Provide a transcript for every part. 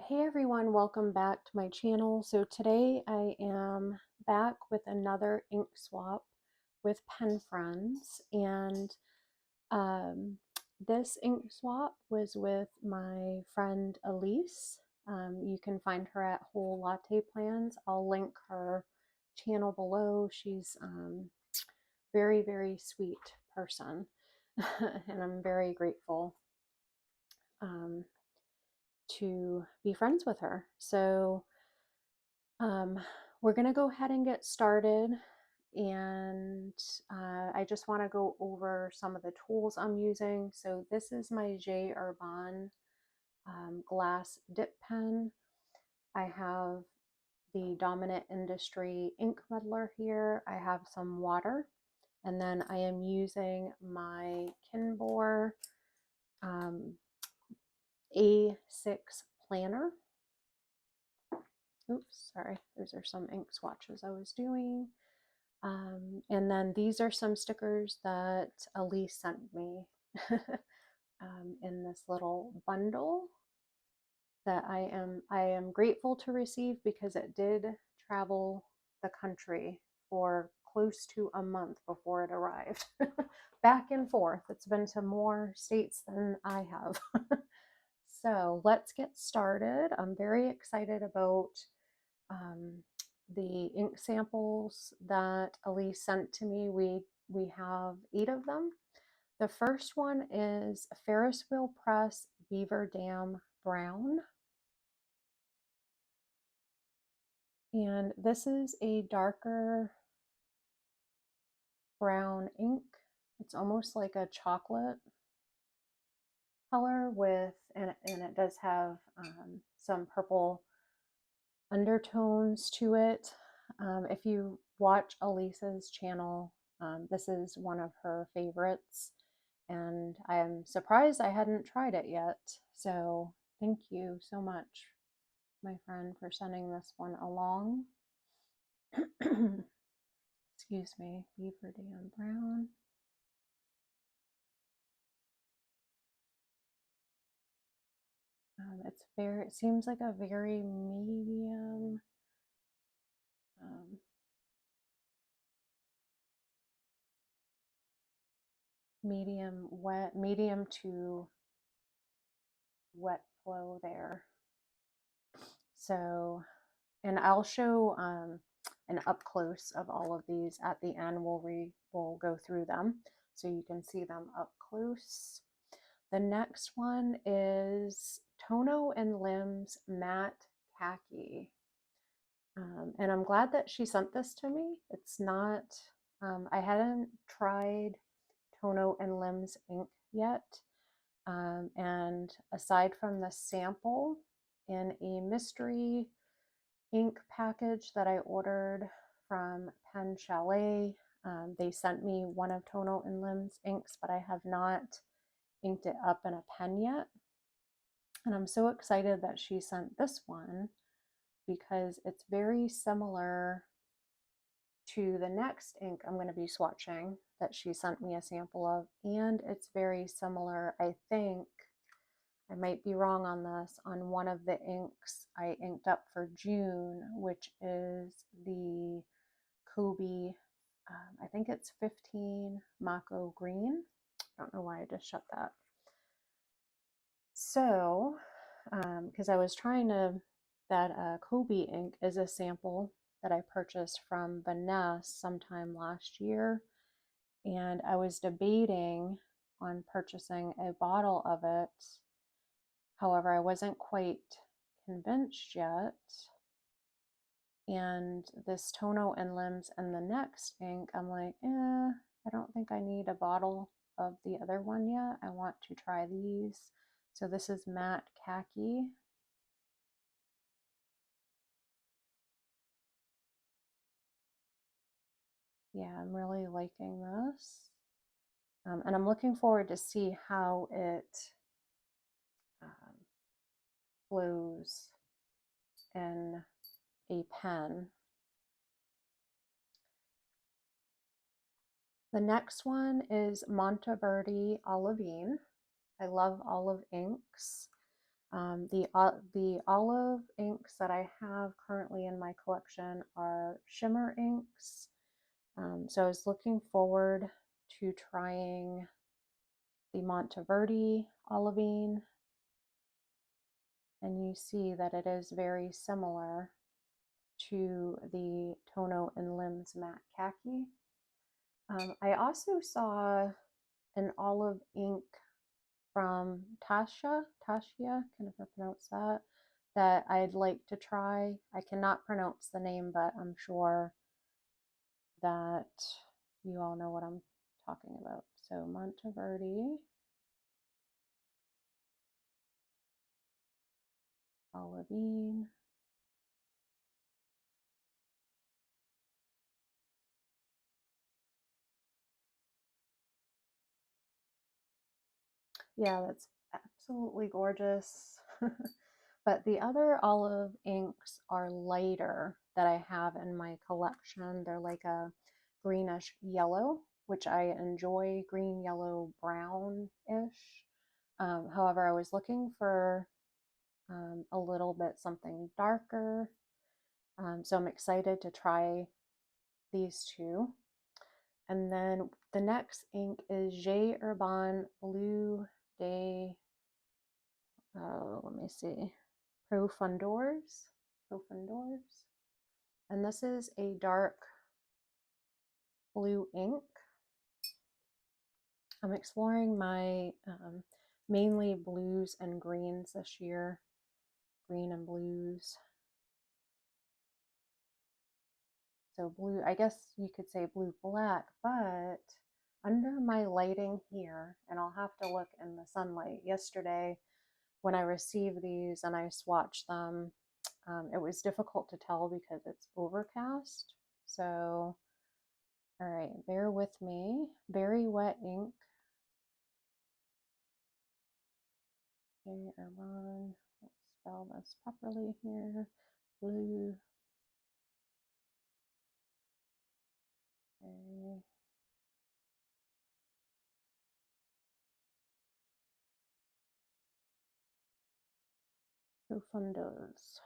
Hey everyone, welcome back to my channel. So today I am back with another ink swap with Pen Friends, and um, this ink swap was with my friend Elyse. You can find her at Whole Latte Plans. I'll link her channel below. She's very, very sweet person, and I'm very grateful um, to be friends with her. So Um, we're going to go ahead and get started, and I just want to go over some of the tools I'm using. So this is my Herbin Glass Dip pen. I have the Dominant Industry ink muddler here. I have some water, and then I am using my Kinbor um, A6 planner. Oops, sorry, those are some ink swatches I was doing. And then these are some stickers that Elyse sent me in this little bundle that I am grateful to receive, because it did travel the country for close to a month before it arrived. Back and forth. It's been to more states than I have. So let's get started. I'm very excited about um, the ink samples that Elyse sent to me. We have 8 of them. The first one is Ferris Wheel Press Beaver Dam Brown. And this is a darker brown ink. It's almost like a chocolate color and it does have some purple undertones to it. If you watch Elise's channel, this is one of her favorites, and I am surprised I hadn't tried it yet. So thank you so much, my friend, for sending this one along. Excuse me, Beaver Dam Brown. It seems like a very um, medium to wet flow there. So, and I'll show an up close of all of these at the end. We'll go through them so you can see them up close. The next one is Tono and Limbs Matte Khaki. And I'm glad that she sent this to me. It's not, I hadn't tried Tono and Limbs ink yet. And aside from the sample in a mystery ink package that I ordered from Pen Chalet, they sent me one of Tono and Limbs inks, but I have not inked it up in a pen yet. And I'm so excited that she sent this one, because it's very similar to the next ink I'm going to be swatching that she sent me a sample of, and it's very similar, I think, I might be wrong on this, on one of the inks I inked up for June, which is the Kobe, I think it's 15 Mako Green. I don't know why I just shut that. So, because I was trying to, that Kobe ink is a sample that I purchased from Vanessa sometime last year, and I was debating on purchasing a bottle of it. However, I wasn't quite convinced yet. And this Tono and Limbs and the next ink, I'm like, I don't think I need a bottle of the other one yet. I want to try these. So this is Matte Khaki. Yeah, I'm really liking this. And I'm looking forward to see how it flows in a pen. The next one is Monteverde Olivine. I love olive inks. The olive inks that I have currently in my collection are shimmer inks. So I was looking forward to trying the Monteverde olivine, and you see that it is very similar to the Tono and Limbs matte khaki. I also saw an olive ink from Tasha, can I pronounce that, that I'd like to try. I cannot pronounce the name, but I'm sure that you all know what I'm talking about. So Monteverde, olivine. Yeah, that's absolutely gorgeous. But the other olive inks are lighter that I have in my collection. They're like a greenish yellow, which I enjoy, green, yellow, brown-ish. However, I was looking for a little bit something darker. So I'm excited to try these two. And then the next ink is J Herbin Bleu de, let me see, Profondeurs. Profondeurs. And this is a dark blue ink. I'm exploring my mainly blues and greens this year. Green and blues. So blue, I guess you could say blue black, but under my lighting here, and I'll have to look in the sunlight. Yesterday, when I received these and I swatched them, it was difficult to tell because it's overcast. So, all right, bear with me. Very wet ink. Okay, Herbin. Let's spell this properly here. Blue. Okay. Profundos.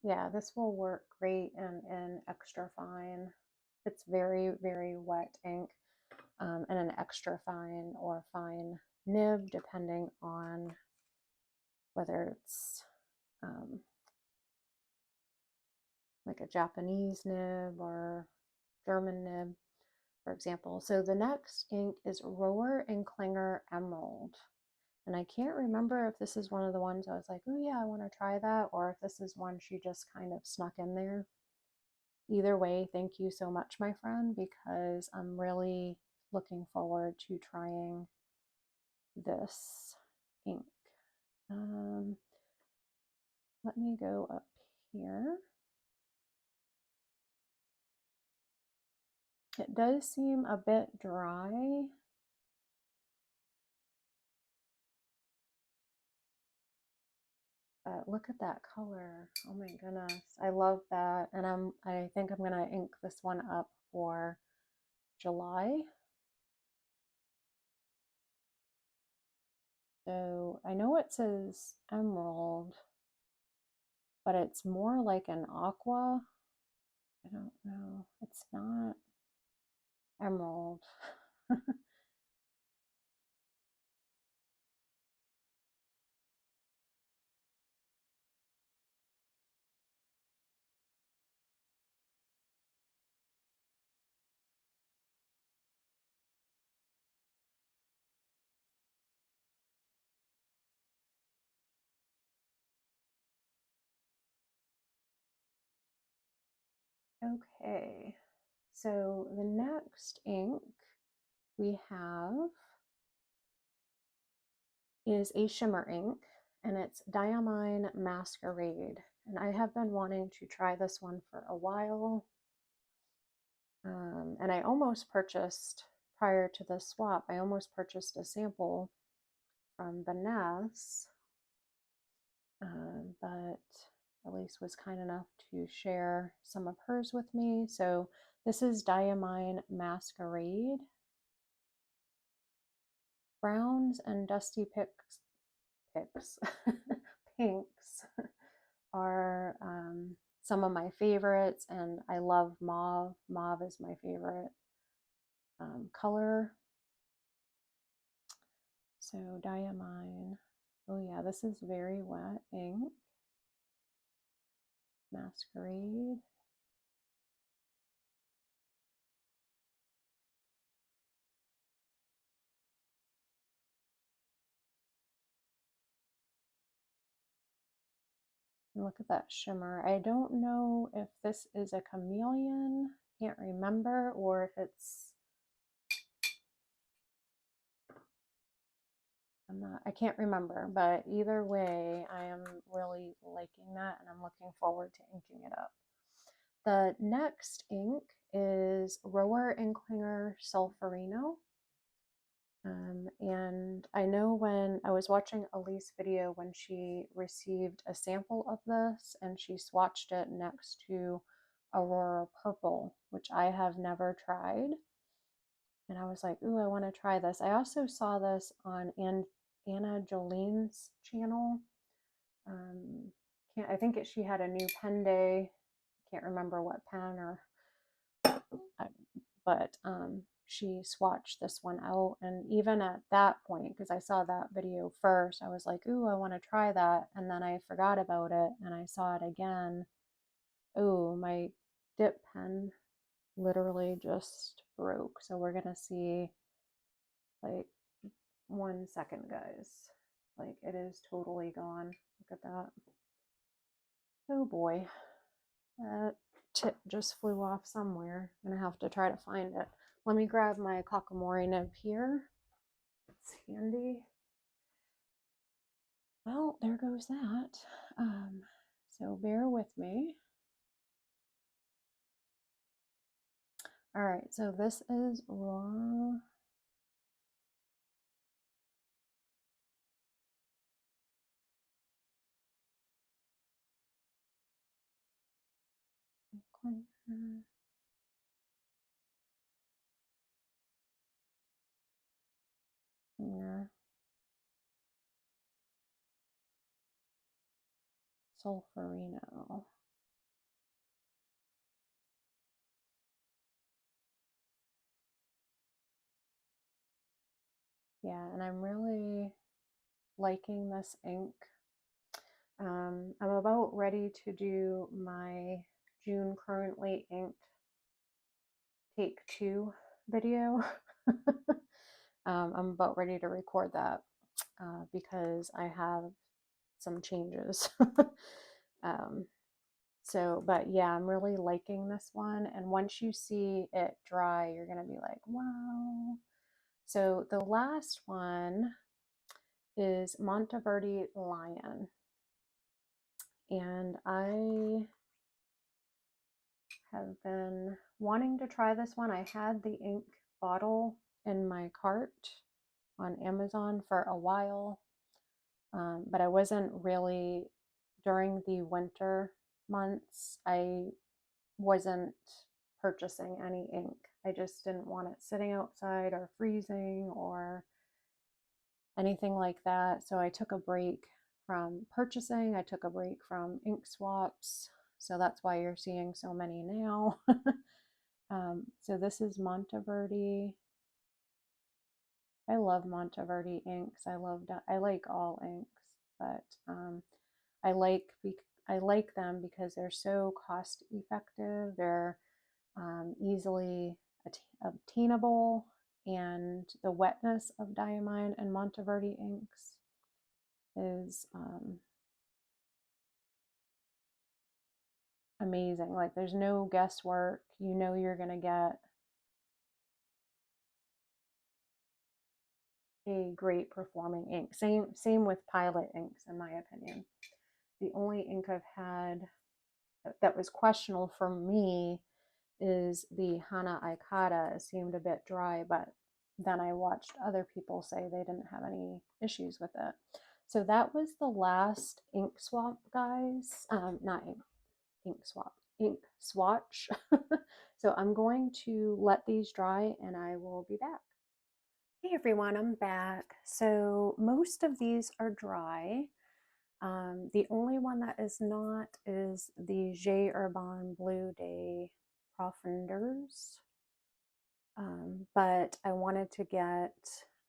Yeah, this will work great in extra fine. It's very, very wet ink, and an extra fine or fine nib, depending on whether it's like a Japanese nib or German nib, for example. So the next ink is Rower and Klinger Emerald. And I can't remember if this is one of the ones I was like, oh yeah, I want to try that, or if this is one she just kind of snuck in there. Either way, thank you so much, my friend, because I'm really looking forward to trying this ink. Let me go up here. It does seem a bit dry. But look at that color. Oh my goodness. I love that. And I think I'm gonna ink this one up for July. So I know it says emerald, but it's more like an aqua. I don't know. It's not emerald. Okay, so the next ink we have is a shimmer ink, and it's Diamine Masquerade. And I have been wanting to try this one for a while. And I almost purchased, prior to the swap, I almost purchased a sample from Vanessa, but Elyse was kind enough to share some of hers with me. So this is Diamine Masquerade. Browns and dusty pinks are some of my favorites, and I love mauve. Mauve is my favorite color. So Diamine. Oh yeah, this is very wet ink. Masquerade. And look at that shimmer. I don't know if this is a chameleon, can't remember, or if it's, I can't remember, but either way, I am really liking that and I'm looking forward to inking it up. The next ink is Rower and Klinger Sulfurino. And I know when I was watching Elyse video when she received a sample of this and she swatched it next to Aurora Purple, which I have never tried. And I was like, ooh, I want to try this. I also saw this on Anna Jolene's channel. I think she had a new pen day. Can't remember what pen or, but she swatched this one out. And even at that point, because I saw that video first, I was like, ooh, I want to try that. And then I forgot about it and I saw it again. Ooh, my dip pen literally just broke. So we're going to see, like, 1 second, guys. Like, it is totally gone. Look at that. Oh boy. That tip just flew off somewhere. I'm going to have to try to find it. Let me grab my Kakimori nib here. It's handy. Well, there goes that. So bear with me. All right, so this is raw. Here. Sulfurino. Yeah, and I'm really liking this ink. I'm about ready to do my June currently inked take 2 video. I'm about ready to record that because I have some changes. But yeah, I'm really liking this one. And once you see it dry, you're going to be like, wow. So the last one is Monteverde Lion. And I have been wanting to try this one. I had the ink bottle in my cart on Amazon for a while, but I wasn't really, during the winter months, I wasn't purchasing any ink. I just didn't want it sitting outside or freezing or anything like that. So I took a break from purchasing. I took a break from ink swaps. So that's why you're seeing so many now. So this is Monteverde. I love Monteverde inks. I like all inks, but I like them because they're so cost effective. They're easily obtainable, and the wetness of Diamine and Monteverde inks is amazing. Like, there's no guesswork. You know you're gonna get a great performing ink. Same with Pilot inks, in my opinion. The only ink I've had that was questionable for me is the Hana Aikata. It seemed a bit dry, but then I watched other people say they didn't have any issues with it. So that was the last ink swap, guys. Not ink swap, ink swatch. So I'm going to let these dry and I will be back. Hey everyone, I'm back. So most of these are dry. The only one that is not is the J Herbin Bleu de Profondeurs. But I wanted to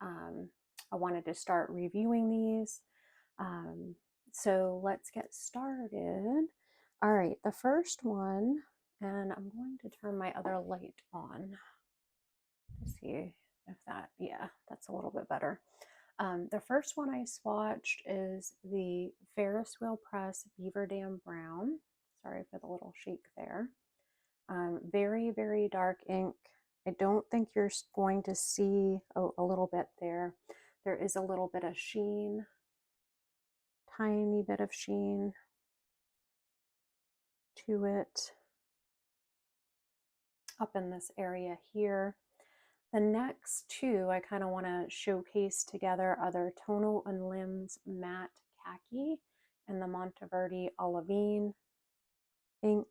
I wanted to start reviewing these. So let's get started. All right, the first one, and I'm going to turn my other light on to see if that, yeah, that's a little bit better. The first one I swatched is the Ferris Wheel Press Beaver Dam Brown. Sorry for the little shake there. Very, very dark ink. I don't think you're going to see a little bit there. There is a little bit of sheen, tiny bit of sheen to it up in this area here. The next two I kind of want to showcase together are the Tonal and Limbs Matte Khaki and the Monteverde Olivine ink.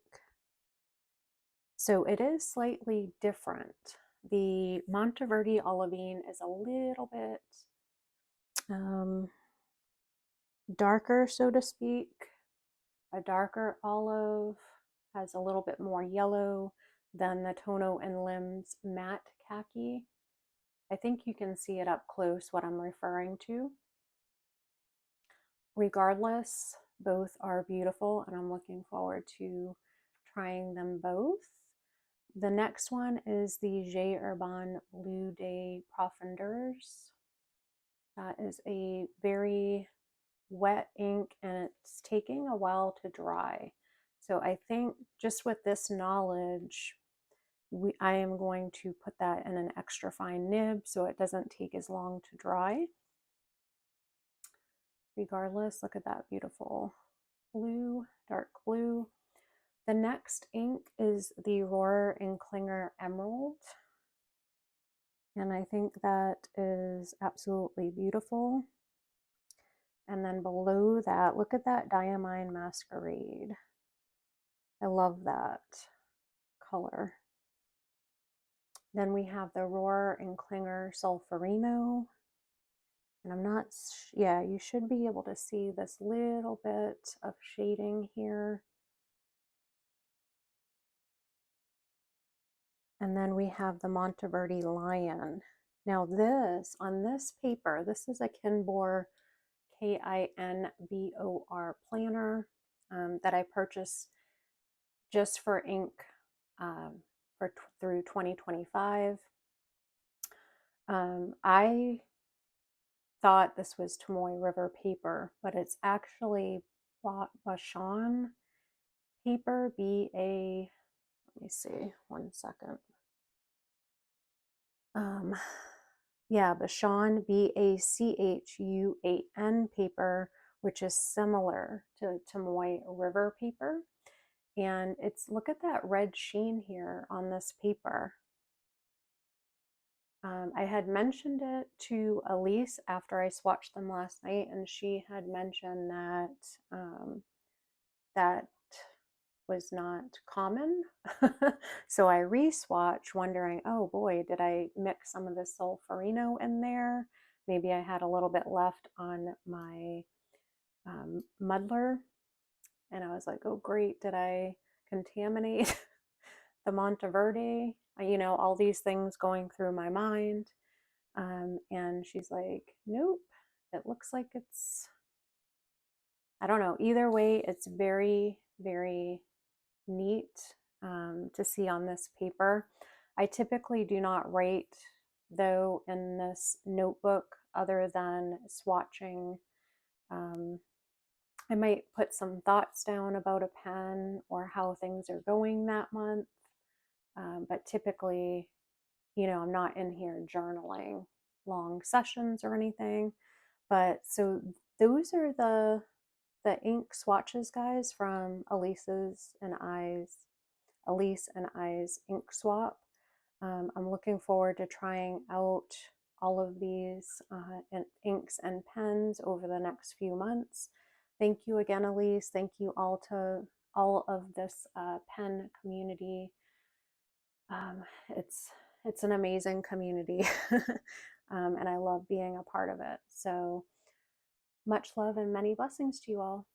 So it is slightly different. The Monteverde Olivine is a little bit darker, so to speak. A darker olive, has a little bit more yellow than the Tono and Limbs Matte Khaki. I think you can see it up close what I'm referring to. Regardless, both are beautiful and I'm looking forward to trying them both. The next one is the J Herbin Bleu de Profondeurs. That is a very wet ink and it's taking a while to dry. So I think just with this knowledge, I am going to put that in an extra fine nib so it doesn't take as long to dry. Regardless, look at that beautiful blue, dark blue. The next ink is the Rohrer and Klinger Emerald. And I think that is absolutely beautiful. And then below that, look at that Diamine Masquerade. I love that color. Then we have the Rohrer and Klinger Solferino. And I'm not, yeah, you should be able to see this little bit of shading here. And then we have the Monteverde Lion. Now this, on this paper, this is a Kinbor, Kinbor planner that I purchased just for ink through 2025. I thought this was Tomoe River paper, but it's actually Bashan paper, B-A, let me see, one second. Yeah, Bashan, B-A-C-H-U-A-N paper, which is similar to Tomoe River paper. And it's, look at that red sheen here on this paper. I had mentioned it to Elyse after I swatched them last night, and she had mentioned that that was not common. So I re-swatched wondering, oh boy, did I mix some of the Solferino in there? Maybe I had a little bit left on my Muddler. And I was like, oh great, did I contaminate the Monteverde? You know, all these things going through my mind. And she's like, nope, it looks like it's, I don't know, either way, it's very, very neat to see on this paper. I typically do not write though in this notebook other than swatching. I might put some thoughts down about a pen or how things are going that month. But typically, you know, I'm not in here journaling long sessions or anything. But so those are the ink swatches, guys, from Elyse and I's ink swap. I'm looking forward to trying out all of these inks and pens over the next few months. Thank you again, Elyse. Thank you all to all of this pen community. It's an amazing community, and I love being a part of it. So much love and many blessings to you all.